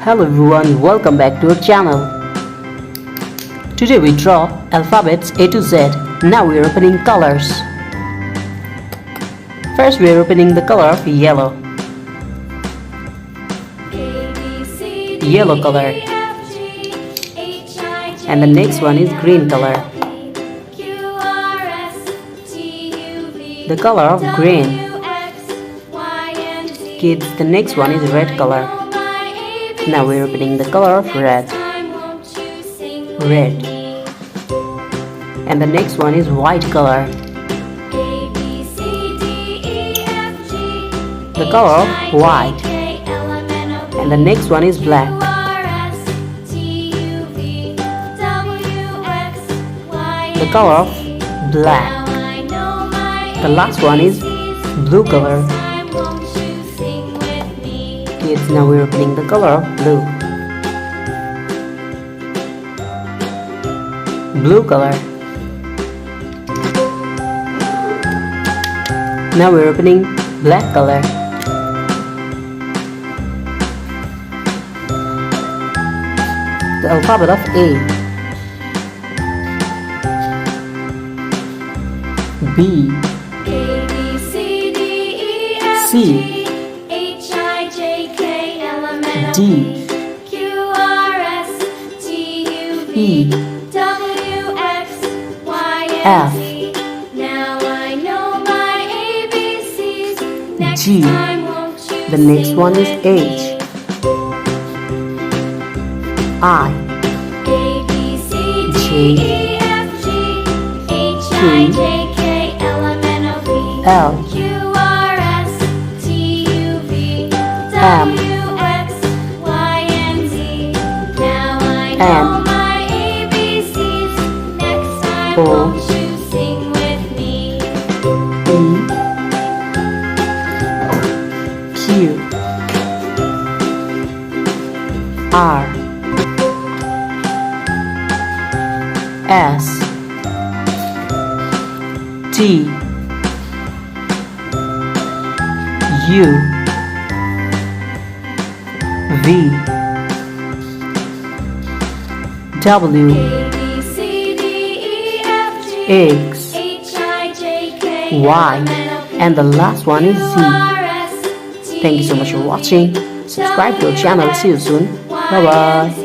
Hello everyone, welcome back to our channel. Today we draw alphabets A to Z. Now we are opening colors. First we are opening the color of yellow. Yellow color. And the next one is green color. The color of green. Kids, the next one is red color. Now we're opening the color of red. Red. And the next one is white color. The color of white. And the next one is black. The color of black. The last one is blue color. Kids, now we're opening the color of blue. Blue color. Now we're opening black color. The alphabet of A. B. C. D. E. F. G. The next one is H. I. J. K. L. M. N. O. P. Q. R. S. T. U. V. W. X. Y. And the last one is Z. Thank you so much for watching. Subscribe to our channel. See you soon. Bye bye.